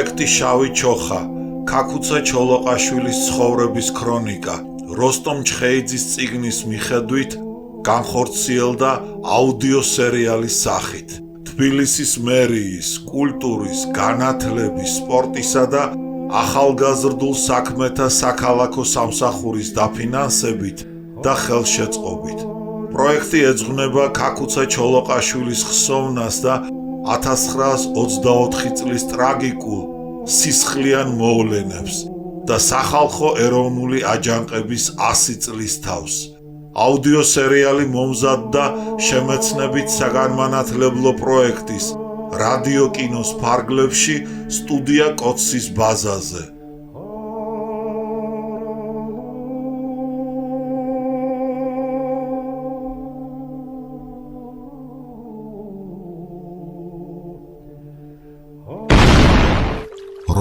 პროექტი შავი ჩოხა, ქაქუცა ჩოლოყაშვილის ცხოვრების ქრონიკა, როსტომ ჩხეიძის წიგნის მიხედვით განხორციელდა აუდიო სერიალის სახით. თბილისის მერიის, კულტურის, განათლების, სპორტისა და ახალგაზრდულ საქმეთა საქალაქო სამსახურის დაფინანსებით და ხელშეწყობით. პროექტი ეძღვნება ქაქუცა ჩოლოყაშვილის ხსოვნას და 1924 წლის ტრაგიკულ სისხლიან მოვლენებს და სახალხო ეროვნული აჯანყების 100 წლის თავს. აუდიო სერიალი მომზადდა შემეცნებით საგანმანათლებლო პროექტის რადიო კინოს ფარგლებში სტუდია კოცის ბაზაზე.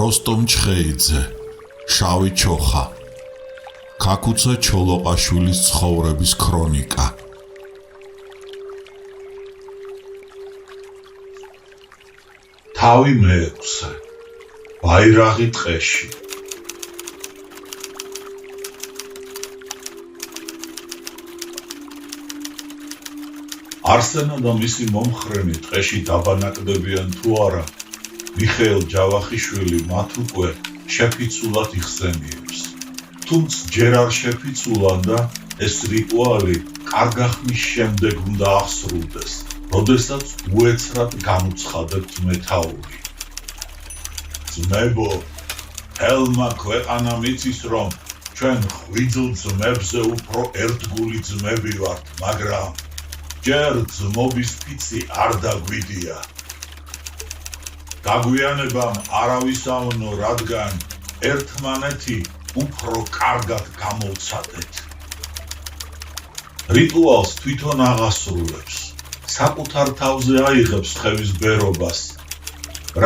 როსტომ ჩხეიძე, შავი ჩოხა, ქაქუცა ჩოლოყაშვილის ცხოვრების ქრონიკა. თავი მეექვსე, ბაირაღი ტყეში. არსენა და მისი მომხრენი ტყეში დაბანაკდებიან თუ არა, მიხეილ ჯავახიშვილი მათ უკვე შეფიცულად იხსენიებს. თუმცა ჯერ არ შეფიცულან და ეს რიტუალი კარგა ხნის შემდეგ უნდა აღსრულდეს, როდესაც უეცრად განუცხადებთ მეთაური. ძმებო, ელმა ქვეყანა მიცის, რომ ჩვენ ღვიძლ ძმებზე უფრო ერთგული ძმები ვართ, მაგრამ ჯერ ძმობის ფიცი არ დაგვიდია. დაგვიანებამ არავისავნო, რადგან ერთმანეთი უფრო კარგად გამოვცადეთ. რიტუალს თვითონ აღასრულებს, საკუთარ თავზე აიღებს ხევის ბერობას,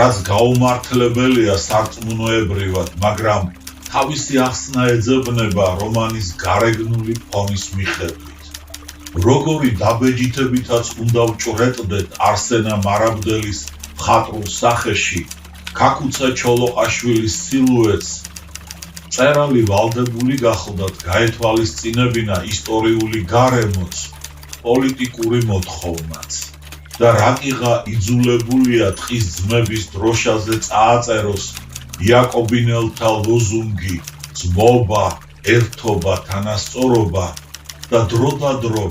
რაც გაუმართლებელია სარწმუნოებრივად, მაგრამ თავისი ახსნა ეძებნება რომანის გარეგნული ფონის მიხედვით. როგორი დაბეჯითებითაც უნდა ვჭრეტდეთ არსენა მარაბდელის მხატვრულ სახეში ქაქუცა ჩოლოყაშვილის სილუეტს, წერალი ვალდებული გახლდათ გაეთვალისწინებინა ისტორიული გარემოც, პოლიტიკური მოთხოვნაც და რაკიღა იძულებულია ტყის ძმების დროშაზე წააწეროს იაკობინელთა ლოზუნგი ძმობა, ერთობა, თანასწორობა და დროდადრო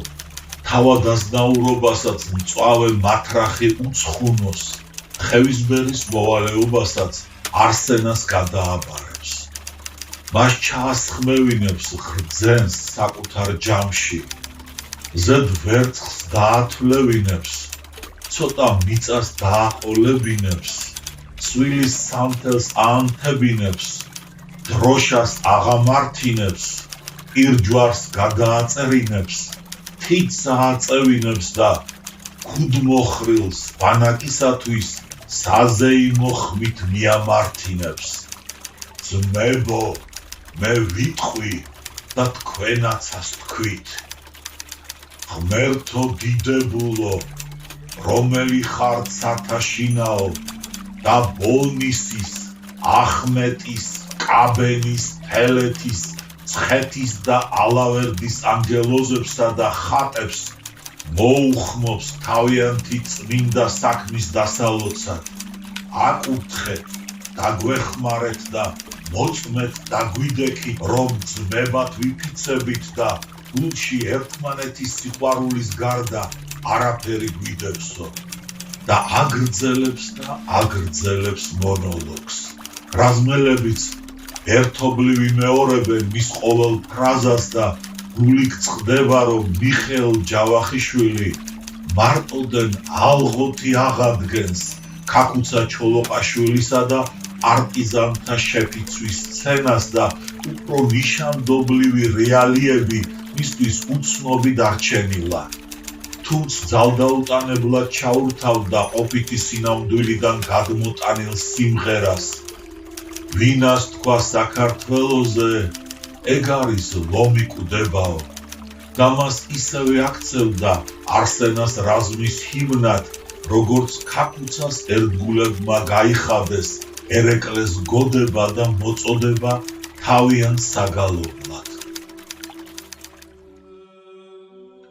თავადაზნაურობასაც მწვავე მათრახი უცხუნოს, ხევისბერის მოვალეობასაც არსენას გადააბარებს. მას ჩაასხმევინებს ღრძენს საკუთარ ჯამში, ზედ ვერცხლს დაათვლევინებს, ცოტა მიწას დააყოლებინებს, ცვილის სამთელს აანთებინებს, დროშას აღამართინებს, პირჯვარს გადააწერინებს, თითს ააწევინებს და ქუდმოხრილს ბანაკისათვის საზეიმო ხმით მიამართინებს. ძმებო, მე ვიტყვი და თქვენაცას თქვით. ღმერთო დიდებულო, რომელი ხართ სათაშინაო და ბოლნისის, ახმეტის, კაბენის, თელეთის, ცხეთის და ალავერდის ანგელოზებსა და ხატებს მოუხმობს თავიანთი წმინდა საქმის დასალოცად. აკურთხეთ, დაგვეხმარეთ და მოწმეთ დაგვიდექით, რომ ძმებად ვიფიცებით და გულში ერთმანეთის სიყვარულის გარდა არაფერი გვიდებსო და აგრძელებს მონოლოგს. რაზმელებიც ერთობლივ იმეორებენ მის ყოველ ფრაზას და გული გწყდება, რომ მიხეილ ჯავახიშვილი მარტოდენ ალღოთი აღადგენს ქაქუცა ჩოლოყაშვილისა და პარტიზანთა შეფიცვის სცენას და უფრო ნიშანდობლივი რეალიები მისთვის უცნობი დარჩენილა. თუმცა ძალდაუტანებლად ჩაურთავდა ყოფითი სინამდვილიდან გადმოტანილ სიმღერას. ვინას თქვა საქართველოზე, ეგ არის ლომი კვდებაო. და მას ისევე აქცევდა არსენას რაზმის ჰიმნად, როგორც ქაქუცას ერთგულებმა გაიხადეს ერეკლეს გოდება და მოწოდება თავიანთ საგალობლად.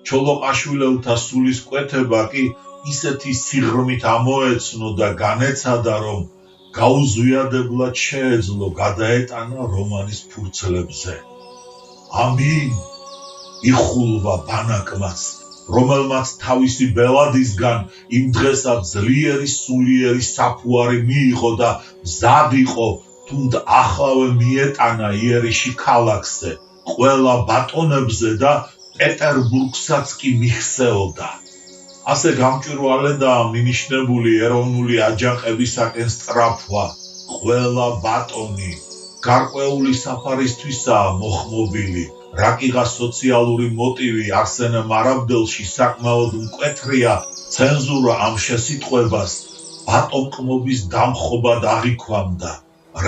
ჩოლოყაშვილელთა სულისკვეთება კი ისეთი სიღრმით ამოეცნო და განეცადა, რომ გაუზვიადებლად შეეძლო გადაეტანა რომანის ფურცლებზე. ამინ იხულვა ბანაკმაც, რომელმაც თავისი ბელადისგან იმ დღესაც ძლიერი სულიერი საფუარი მიიღო და მზად იყო თუნდ ახლავე მიეტანა იერიში ქალაქზე, ყველა ბატონებზე და პეტერბურგსაც კი მიხსეოდა. ასე გამჭვირვალედაა მინიშნებული ეროვნული აჯანყებისაკენ სწრაფვა, ყველა ბატონი გარკვეული საფარისთვისაა მოხმობილი, რაკიღა სოციალური მოტივი არსენა მარაბდელში საკმაოდ მკვეთრია ცენზურა ამ შესიტყვებას ბატონყმობის დამხობად აღიქვამდა,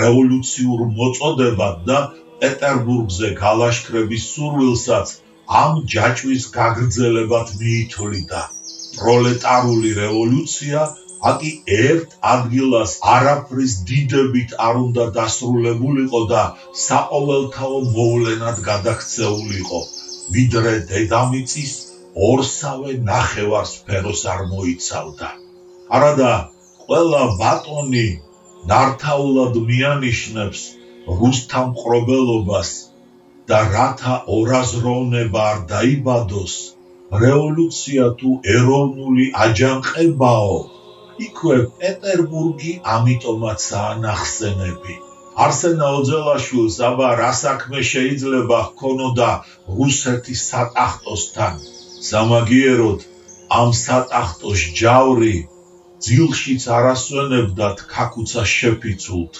რევოლუციურ მოწოდებად და პეტერბურგზე გალაშქრების სურვილსაც ამ ჯაჭვის გაგრძელებად მიითვლიდა. პროლეტარული რევოლუცია აკი ერთ ადგილას არაფრის დიდებით არ უნდა დასრულებულიყო და საყოველთაო მოვლენად გადაქცეულიყო, ვიდრე დედამიწის ორსავე ნახევარსფეროს არ მოიცავდა. არადა ყველა ბატონი ნართაულად მიანიშნებს რუსთა მყრობელობას და რათა ორაზროვნება არ დაიბადოს, რევოლუცია თუ ეროვნული აჯანყებაო, იქვე პეტერბურგი ამიტომაცაა ნახსენები. არსენა ოძელაშვილს აბა რა საქმე შეიძლება ჰქონოდა რუსეთის სატახტოსთან, სამაგიეროდ ამ სატახტოს ჯავრი ძილშიც არ ასვენებდათ ქაქუცა შეფიცულთ,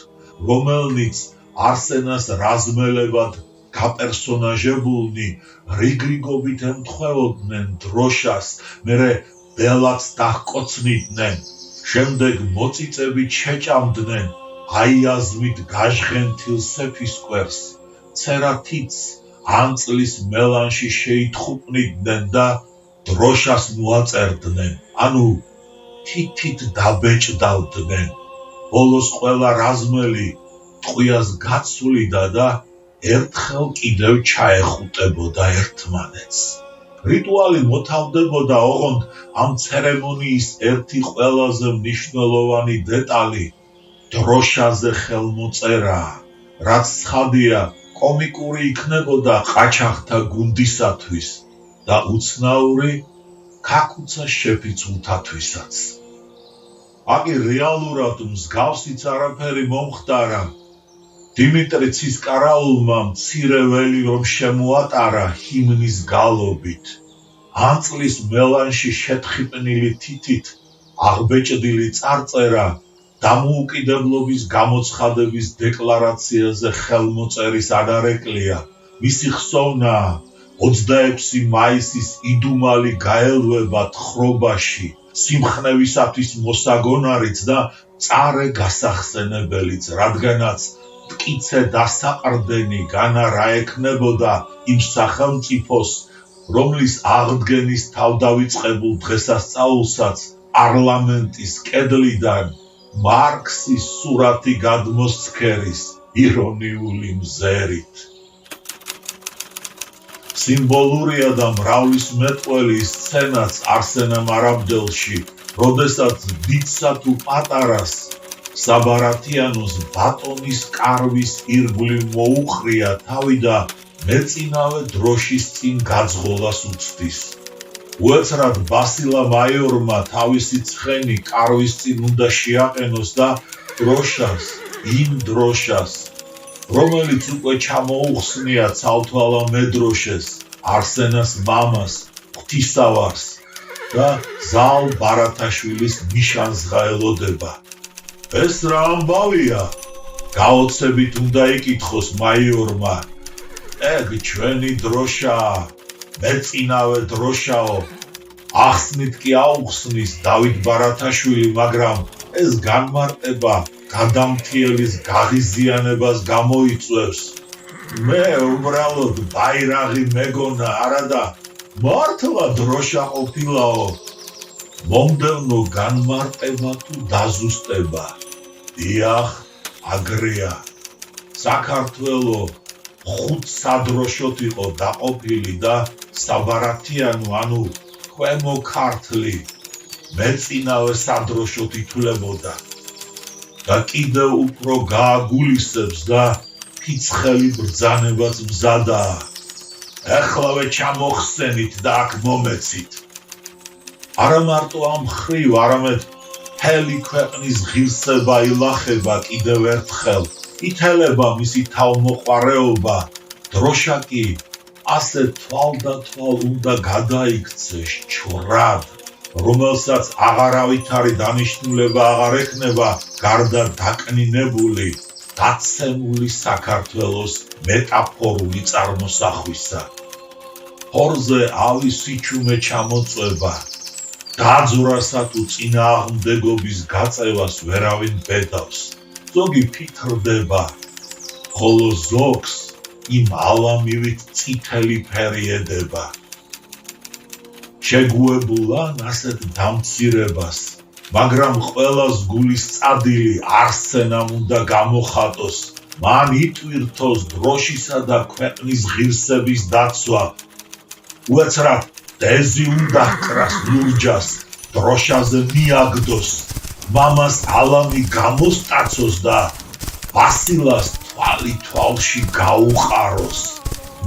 რომელნიც არსენას რაზმელებად გაპერსონაჟებულნი რიგრიგობით ემთხვეოდნენ დროშას, მერე ბელადს დაჰკოცნიდნენ, შემდეგ მოწიწებით შეჭამდნენ აიაზმით გაჟღენთილ სეფისკვერს, ცერათიც ანწლის მელანში შეითხუპნიდნენ და დროშას მოაწერდნენ, ანუ თითით დაბეჭდავდნენ. ბოლოს ყველა რაზმელი ტყვიას გაცვლიდა და ერთხელ კიდევ ჩაეხუტებოდა ერთმანეთს. რიტუალი მოთავდებოდა ოღონდ ამ ცერემონიის ერთი ყველაზე მნიშვნელოვანი დეტალი დროშაზე ხელმოწერა, რაც ცხადია კომიკური იქნებოდა ყაჩაღთა გუნდისათვის და უცნაური ქაქუცა შეფიცულთათვისაც. აკი რეალურად მსგავსიც არაფერი მომხდარა. დიმიტრი ცისკარაულმა მცირე ველი რომ შემოატარა ჰიმნის გალობით, ანწლის მელანში შეთხიპნილი თითით აღბეჭდილი წარწერა დამოუკიდებლობის გამოცხადების დეკლარაციაზე ხელმოწერის ადარეკლია, მისი ხსოვნაა 26 მაისის იდუმალი გაელვება თხრობაში, სიმხნევისათვის მოსაგონარიც და წარე გასახსენებელიც, რადგანაც მტკიცე დასაყრდენი განა რა ექნებოდა იმ სახელმწიფოს, რომლის აღდგენის თავდავიწყებულ დღესასწაულსაც პარლამენტის კედლიდან მარქსის სურათი გადმოსცქერის ირონიული მზერით. სიმბოლურია და მრავლისმეტყველი სცენაც არსენა მარაბდელში, როდესაც დიდსა თუ პატარას საბარათიანოს ბატონის კარვის ირგვლივ მოუყრია თავი და მეწინავე დროშის წინ გაძღოლას უცდის. უეცრად ბასილა მაიორმა თავისი ცხენი კარვის წინ უნდა შეაყენოს და დროშას, იმ დროშას, რომელიც უკვე ჩამოუხსნია ცალთვალა მედროშეს, არსენას მამას, ღვთისავარს და ზალ ბარათაშვილის ნიშანს გაელოდება. ეს რა ამბავია? გაოცებით უნდა იკითხოს მაიორმა. ეგ ჩვენი დროშაა, მეწინავე დროშაო, ახსნით კი აუხსნის დავით ბარათაშვილი, მაგრამ ეს განმარტება გადამთიელის გაღიზიანებას გამოიწვევს. მე უბრალოდ ბაირაღი მეგონა, არადა მართლა დროშა ყოფილაო. მომდევნო განმარტება თუ დაზუსტება? დიახ, აგრეა. საქართველო 5 სადროშოთ იყო დაყოფილი და საბარათიანო, ანუ ქვემო ქართლი მეწინავე სადროშოთ ითვლებოდა და კიდევ უფრო გააგულისებს და ფიცხელი ბრძანებაც მზადაა. ახლავე ჩამოხსენით და აქ მომეცით. არა მარტო ამ ხრივ, არამედ მთელი ქვეყნის ღირსება ილახება კიდევ ერთხელ. ითელება მისი თავმოყვარეობა. დროშა კი ასე თვალდათვალ უნდა გადაიქცეს ჩვრად, რომელსაც აღარავითარი დანიშნულება აღარ ექნება გარდა დაკნინებული, დაცემული საქართველოს მეტაფორული წარმოსახვისა. ხორზე ალის სიჩუმე ჩამოწვება, დაძვრასა თუ წინააღმდეგობის გაწევას ვერავინ ბედავს. ზოგი ფიქრდება, ხოლო ზოგს იმ ალამივით წითელი ფერი ედება. შეგუებულან ასეთ დამცირებას, მაგრამ ყველას გულის წადილი არსენამ უნდა გამოხატოს, მან იტვირთოს დროშისა და ქვეყნის ღირსების დაცვა. უეცრად დეზი უნდა ჰკრას ლურჯას, დროშაზე მიაგდოს, მამას ალამი გამოსტაცოს და ვასილას თვალი თვალში გაუყაროს.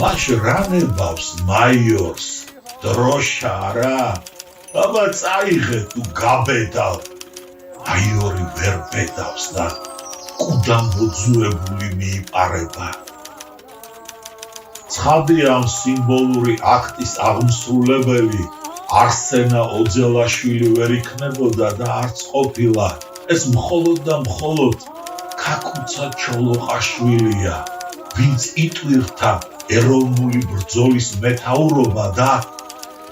მაშ რა ნებავს მაიორს? დროშა რა? აბა წაიღე თუ გაბედავ. მაიორი ვერ ბედავს და კუდამ მოძუებული მიიპარება. ცხადია ამ სიმბოლური აქტის აღმსრულებელი არსენა ოძელაშვილი ვერ იქნებოდა და არც ყოფილა. ეს მხოლოდ და მხოლოდ ქაკუცა ჩოლოყაშვილია, ვინც იტვირთა ეროვნული ბრძოლის მეთაურობა და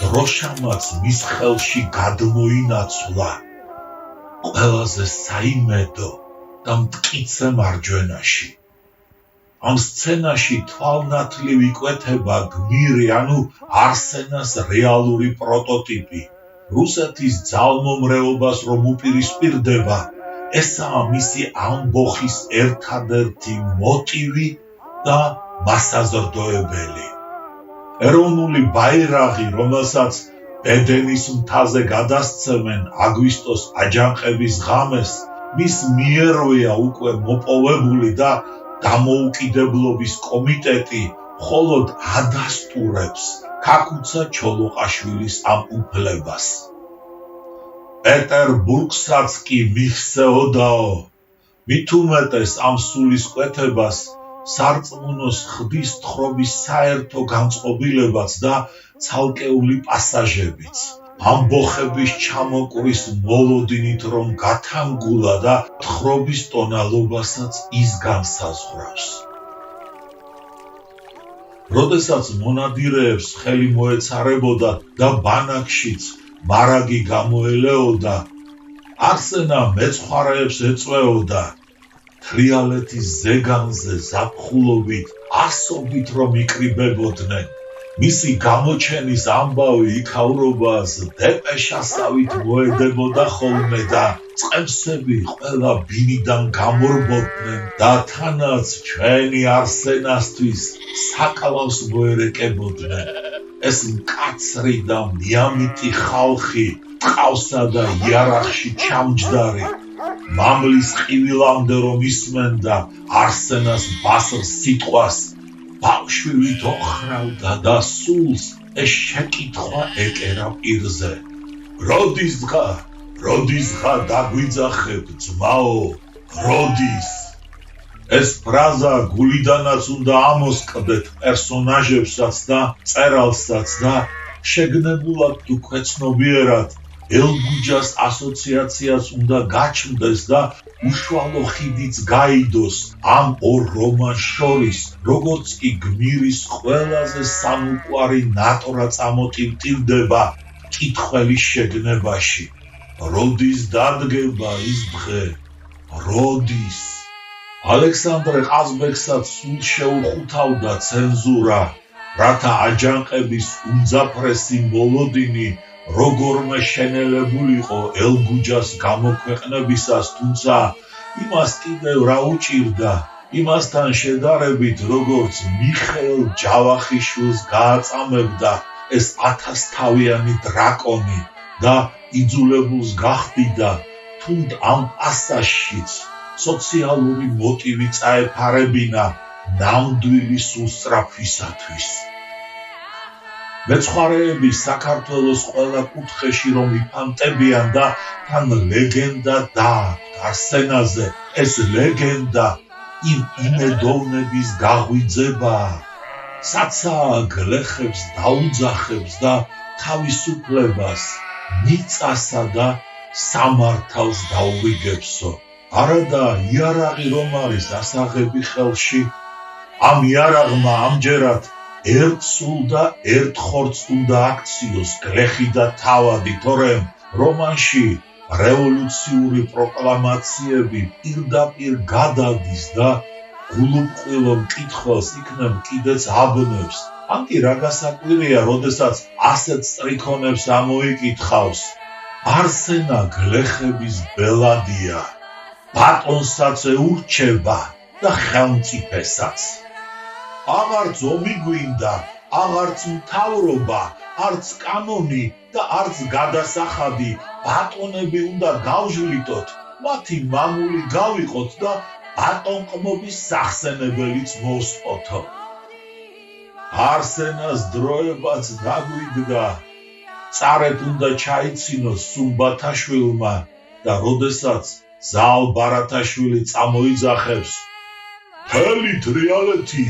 დროშამაც მის ხელში გადმოინაცვლა. ყველაზე საიმედო და მტკიცე მარჯვენაში. ამ სცენაში თვალნათლივ იკვეთება გმირი, ანუ არსენას რეალური პროტოტიპი. რუსეთის ძალმომრეობას რომ უპირისპირდება, ესაა მისი ამბოხის ერთადერთი მოტივი და მასაზრდოებელი. ეროვნული ბაირაღი, რომელსაც ბედენის მთაზე გადასცემენ აგვისტოს აჯანყების ღამეს, მის მიერვეა უკვე მოპოვებული და დამოუკიდებლობის კომიტეტი მხოლოდ ადასტურებს ქაკუცა ჩოლოყაშვილის ამ უფლებას. პეტერბურგსაც კი მიხსეოდაო, მით უმეტეს ამ სულისკვეთებას სარწმუნოს ხდის თხრობის საერთო განწყობილებაც და ცალკეული პასაჟებიც. ამბოხების ჩამოკვრის მოლოდინით რომ გათანგულა და თხრობის ტონალობასაც ის განსაზღვრავს. როდესაც მონადირეებს ხელი მოეცარებოდა და ბანაკშიც მარაგი გამოელეოდა, არსენა მეცხვარეებს ეწვეოდა. თრიალეთის ზეგანზე ზაფხულობით ასობით რომ იკრიბებოდნენ. მისი გამოჩენის ამბავი იქაურობას დეპეშასავით მოედებოდა ხოლმე და წყევსები ყველა ბინიდან გამორბოდნენ და თანაც ჩვენი არსენასთვის საკლავს მოერეკებოდნენ. ეს მკაცრი და მიამიტი ხალხი ტყავსა და იარაღში ჩამჯდარი, მამლის ყივილამდე რომ ისმენდა არსენას ბასრ სიტყვას, ბავშვი ოხრავდა და სულს ეს შეკითხვა ეკერა პირზე. როდის დღა დაგვიძახებ ძმაო, როდის? ეს ფრაზა გულიდანაც უნდა ამოსკდეთ პერსონაჟებსაც და წერალსაც და შეგნებულად თუ ქვეცნობიერად ელგუჯას ასოციაციას უნდა გაჩნდეს და უშუალო ხიდიც გაიდოს ამ ორ რომანს შორის, როგორც კი გმირის ყველაზე სამუყვარი ნატრა წამოტივტივდება კითხველის შეგნებაში. როდის დადგება ის დღე? როდის? ალექსანდრე ყაზბეგსაც სულ შეუხუთავდა ცენზურა, რათა აჯანყების უმძაფრესი მოლოდინი როგორმე შენელებულიყო ელგუჯას გამოქვეყნებისას, თუმცა იმას კიდევ რა უჭირდა, იმასთან შედარებით, როგორც მიხეილ ჯავახიშვილს გააწამებდა ეს 1000-თავიანი დრაკონი და იძულებულს გახდიდა თუნდ ამ პასაჟშიც სოციალური მოტივი წაეფარებინა ნამდვილის უსწრაფვისათვის. მეცხვარეები საქართველოს ყველა კუთხეში რომ იფანტებიან და თან ლეგენდა დააქვთ არსენაზე, ეს ლეგენდა იმ იმედოვნების გაღვიძებაა, საცაა გლეხებს დაუძახებს და თავისუფლებას, მიწასა და სამართალს დაურიგებსო. არადა იარაღი რომ არის ასაღები ხელში, ამ იარაღმა ამჯერად ერთ სულ და ერთ ხორცს უნდა აქციოს გლეხი და თავადი, თორემ რომანში რევოლუციური პროკლამაციები პირდაპირ გადადის და გულუბრყვილო მკითხველს იქნებ კიდეც აბნევს. ან კი რა გასაკვირია, როდესაც ასეთ სტრიქონებს ამოიკითხავს. არსენა გლეხების ბელადია, ბატონსაც ეურჩება და ხელმწიფესაც. აღარც ომი გვინდა, აღარც მთავრობა, არც კანონი და არც გადასახადი, ბატონები უნდა გავჟლიტოთ, მათი მამული გავიყოთ და ბატონყმობის სახსენებელიც მოვსყოთო. არსენას დროებაც დაგვიდგა, წარეთ უნდა ჩაიცინოს სუმბათაშვილმა და როდესაც ზალ ბარათაშვილი წამოიძახებს, მთელი თრიალეთი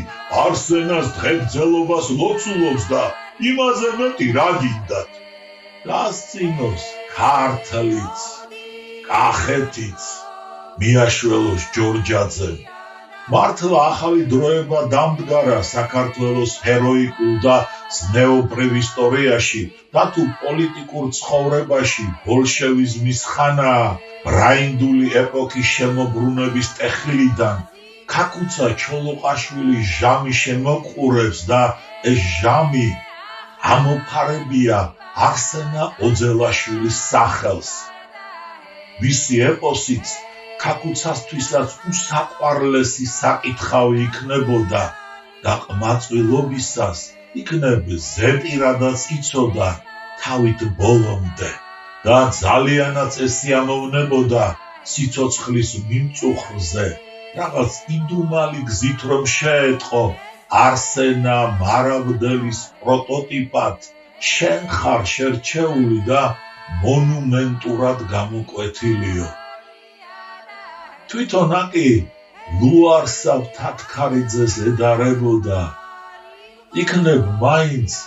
არსენას დღეგრძელობას ლოცულობს და იმაზე მეტი რა გინდათ? გასცინოს ქართლიც, კახეთიც, მიაშველოს ჯორჯაძემ. მართლა ახალი დროება დამდგარა საქართველოს ჰეროიკულ და ზნეობრივ ისტორიაში და თუ პოლიტიკურ ცხოვრებაში ბოლშევიზმის ხანაა ბრაინდული ეპოქის შემოbrunების ტეხილიდან ქაკუცა ჩოლოყაშვილის ჟამი შემოყურებს და ეს ჟამი ამოფარებია არსენა ოძელაშვილის სახელს. მისი ეპოსიც ქაკუცასთვისაც უსაყვარლესი საკითხავი იქნებოდა და ყმაწვილობისას იქნებ ზეპირადაც იცოდა თავით ბოლომდე და ძალიანაც ესიამოვნებოდა სიცოცხლის მიმწუხრზე, რაღაც იდუმალი გზით რომ შეეწყო არსენა მარაბდელის პროტოტიპად შენ ხარ შერჩეული და მონუმენტურად გამოკვეთილიო. თვითონ აკი ლუარსაბ თათქარიძეს ედარებოდა, იქნებ მაინც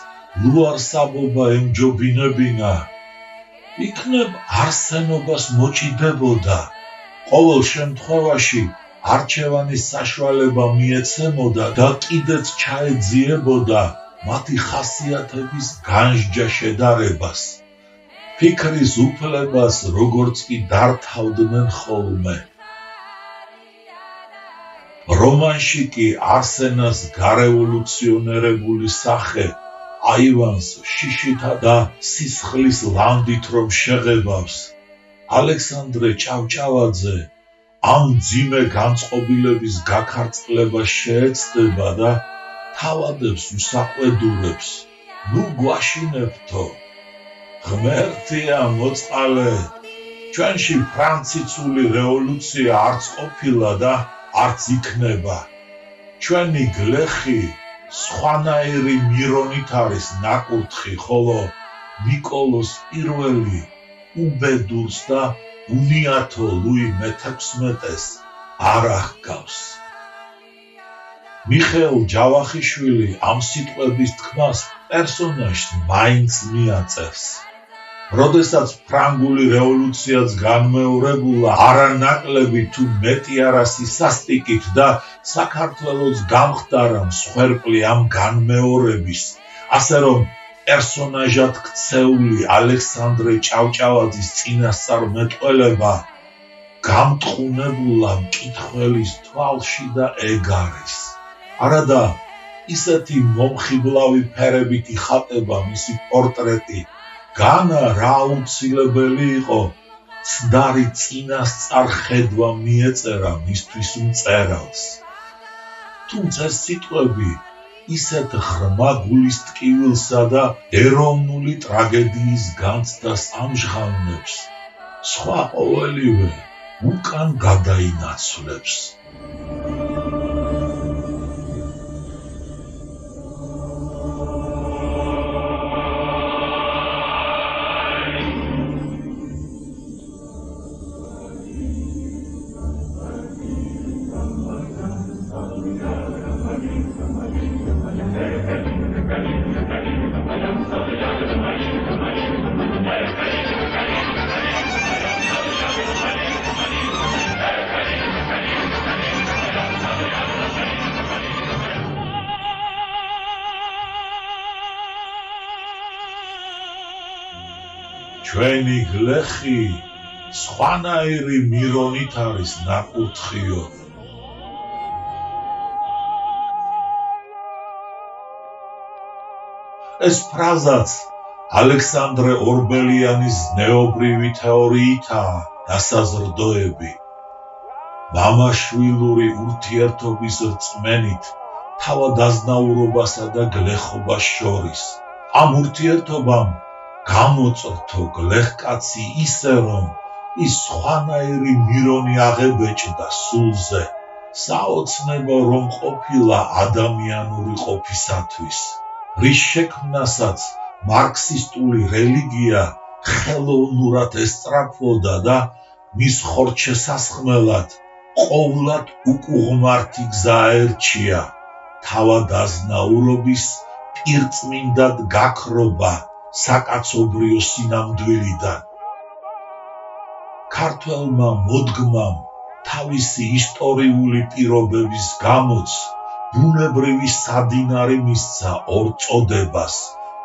ლუარსაბობა ემჯობინებინა, იქნებ არსენობას მოჭიდებოდა, ყოველ შემთხვევაში არჩევანის საშუალება მიეცემოდა და კიდეც ჩაეძიებოდა მათი ხასიათების განსჯა შედარებას, ფიქრის უფლებას როგორც კი დართავდნენ ხოლმე. რომანში კი არსენას გარევოლუციონერებული სახე აივანს შიშითა და სისხლის ლანდით რომ შეღებავს, ალექსანდრე ჭავჭავაძე ამ მძიმე განწყობილების გაქარწყლებას შეეცდება და თავადებს უსაყვედურებს, ნუ გვაშინებთო, ღმერთია მოწყალე, ჩვენში ფრანციცული რევოლუცია არც ყოფილა და არც იქნება, ჩვენი გლეხი სხვანაირი მირონით არის ნაკურთხი, ხოლო ნიკოლოს პირველი უბედურს და უნიათო ლუი მე-16-ს არ აღგავს. მიხეილ ჯავახიშვილი ამ სიტყვების თქმას პერსონაჟს მაინც მიაწევს. როდესაც ფრანგული რევოლუციაც განმეორებულა არანაკლები თუ მეტი არა სისასტიკით და საქართველოს გამხდარა მსხვერპლი ამ განმეორების, ასე რომ პერსონაჟად ქცეული ალექსანდრე ჭავჭავაძის წინასწარმეტყველება გამტყუნებულა მკითხველის თვალში და ეგ არის. არადა ისეთი მომხიბლავი ფერებით იხატება მისი პორტრეტი, განა რა აუცილებელი იყო ცდარი წინასწარ ხედვა მიეწერა მისთვის მწერალს. თუმცა ეს სიტყვები ისეთ ღრმა გულის ტკივილსა და ეროვნული ტრაგედიის განცდას ამჟღავნებს, სხვა ყოველივე უკან გადაინაცვლებს. ჩვენი გლეხი სხვანაირი მირონით არის ნაკურთხიო. ეს ფრაზაც ალექსანდრე ორბელიანის ზნეობრივი თეორიითაა დასაზრდოები. მამაშვილური ურთიერთობის რწმენით თავადაზნაურობასა და გლეხობას შორის. ამ ურთიერთობამ გამოწრთო გლეხკაცი ისე, რომ ის სხვანაირი მირონი აღებეჭდა სულზე, საოცნებო რომ ყოფილა ადამიანური ყოფისათვის, რის შექმნასაც მარქსისტული რელიგია ხელოვნურად ესწრაფვოდა და მის ხორჩესასხმელად ყოვლად უკუღმართი გზა ერჩია თავადაზნაურობის პირწმინდად გაქრობა საკაცობრიო სინამდვილიდან. ქართველმა მოდგმამ თავისი ისტორიული პირობების გამოც ბუნებრივი სადინარი მისცა ორ წოდებას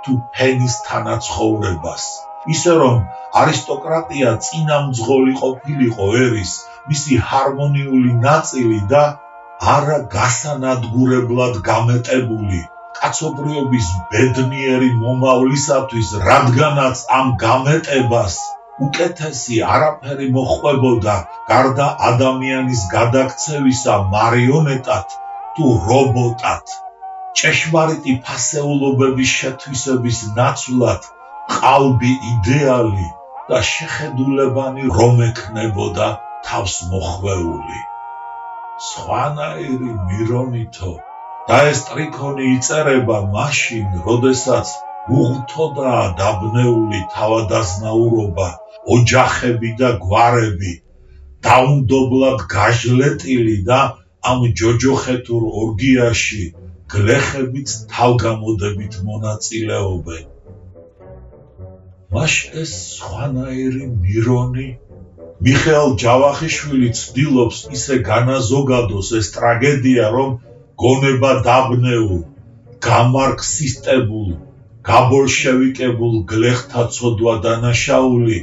თუ ფენის თანაცხოვრებას, ისე რომ არისტოკრატია წინამძღოლი ყოფილიყო ერის, მისი ჰარმონიული ნაწილი და არა გასანადგურებლად გამეტებული კაცობრიობის ბედნიერი მომავლისათვის, რადგანაც ამ გამეტებას უკეთესი არაფერი მოჰყვებოდა გარდა ადამიანის გადაქცევისა მარიონეტად თუ რობოტად. ჭეშმარიტი ფასეულობების შეთვისების ნაცვლად ყალბი იდეალი და შეხედულებანი რომ ექნებოდა თავს მოხვეული. სხვანაირი მირონითო და ეს ტრიქონი იწერება მაშინ, როდესაც უღთოდაა დაბნეული თავადაზნაურობა, ოჯახები და გვარები, დაუნდობლად გაჟლეტილი და ამ ჯოჯოხეთურ ორგიაში გლეხებიც თავგამოდებით მონაწილეობენ. მაშ ეს სხვანაირი მირონი? მიხეილ ჯავახიშვილი ცდილობს ისე განაზოგადოს ეს ტრაგედია, რომ გონება დაბნეულ, გამარქსისტებულ, გაბოლშევიკებულ გლეხთა ცოდვა დანაშაული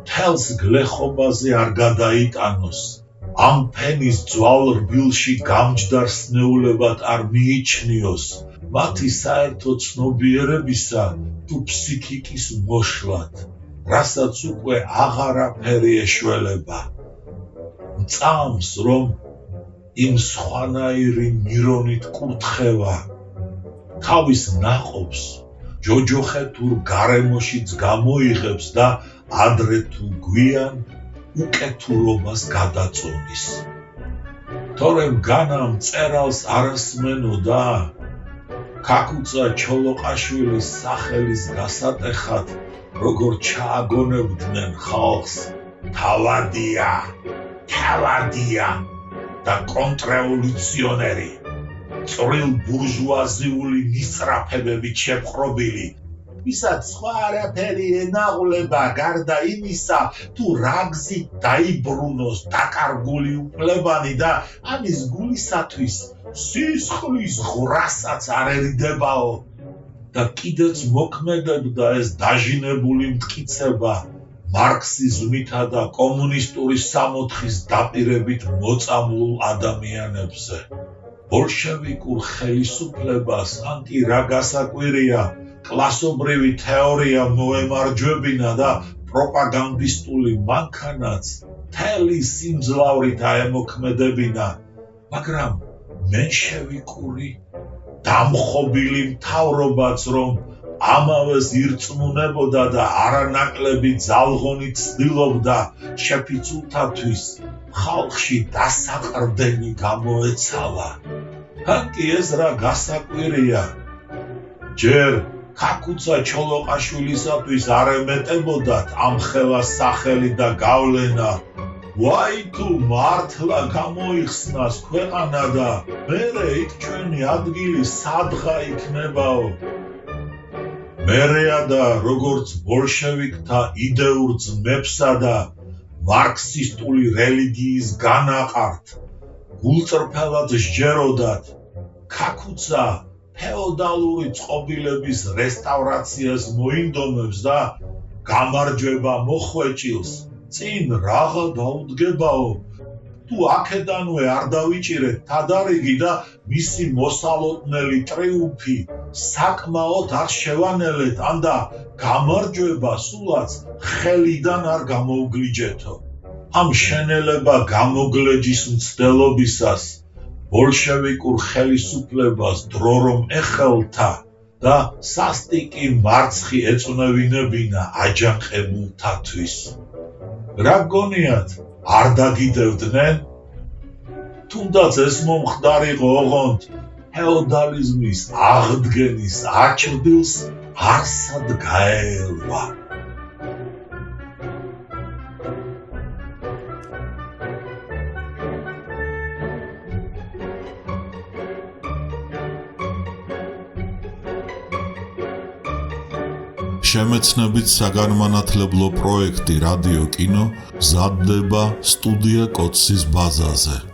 მთელს გლეხობაზე არ გადაიტანოს, ამ ფენის ძვალ რბილში გამჯდარ სნეულებად არ მიიჩნიოს, მათი საერთო ცნობიერებისა თუ ფსიქიკის მოშლად, რასაც უკვე აღარაფერი ეშველება. მწამს, რომ იმ სხვანაირი მირონით კურთხევა თავის ნაყოფს ჯოჯოხეთურ გარემოშიც გამოიღებს და ადრე თუ გვიან უკეთურობას გადაწონის. თორემ განა მწერალს არასმენოდა ქაკუცა ჩოლოყაშვილის სახელის გასატეხად როგორ ჩააგონებდნენ ხალხს თავადია და კონტრრევოლუციონერი, წვრილ ბურჟუაზიული მისწრაფებებით შეპყრობილი, ვისაც სხვა არაფერი ენაღვლება გარდა იმისა, თუ რა გზით დაიბრუნოს დაკარგული უფლებანი და ამის გულისათვის სისხლის ღრასაც არ ერიდებაო. და კიდეც მოქმედებდა ეს დაჟინებული მტკიცება მარქსიზმითა და კომუნისტური სამოთხის დაპირებით მოწამლულ ადამიანებზე. ბოლშევიკურ ხელისუფლებას ანტი რა გასაკვირია კლასობრივი თეორია მოემარჯვებინა და პროპაგანდისტული მანქანაც მთელი სიმძლავრით აემოქმედებინა, მაგრამ მენშევიკური დამხობილი მთავრობაც რომ ამავეს ირწმუნებოდა და არანაკლები ძალღონით ცდილობდა შეფიცულთათვის ხალხში დასაყრდენი გამოეცალა. თან კი ეს რა გასაკვირია. ჯერ ქაქუცა ჩოლოყაშვილისათვის არ ემეტებოდათ ამ ხელას სახელი და გავლენა. ვაი თუ მართლა გამოიხსნას ქვეყანა და მერე იქ ჩვენი ადგილი სადღა იქნებაო. მერეა და როგორც ბოლშევიკთა იდეურ ძმებსა და მარქსისტული რელიგიის განაყართ გულწრფელად სჯეროდათ ქაქუცა ფეოდალური წყობილების რესტავრაციას მოინდომებს და გამარჯვება მოხვეჭილს წინ რაღა დაუდგებაო. თუ აქედანვე არ დავიჭირეთ თადარიგი და მისი მოსალოდნელი ტრიუმფი საკმაოდ არ შევანელეთ, ანდა გამარჯვება სულაც ხელიდან არ გამოუგლიჯეთო. ამ შენელება გამოგლეჯის მცდელობისას ბოლშევიკურ ხელისუფლებას დრო რომ ეხელთა და სასტიკი მარცხი ეწნევინებინა აჯანყებულთათვის. რა გონიათ, არ დაგიდევდნენ? თუნდაც ეს მომხდარიყო ოღონდ ფეოდალიზმის აღდგენის აჩრდილს არსად გაელვა. შემეცნებით საგანმანათლებლო პროექტი რადიო კინო მზადდება სტუდია კოცის ბაზაზე.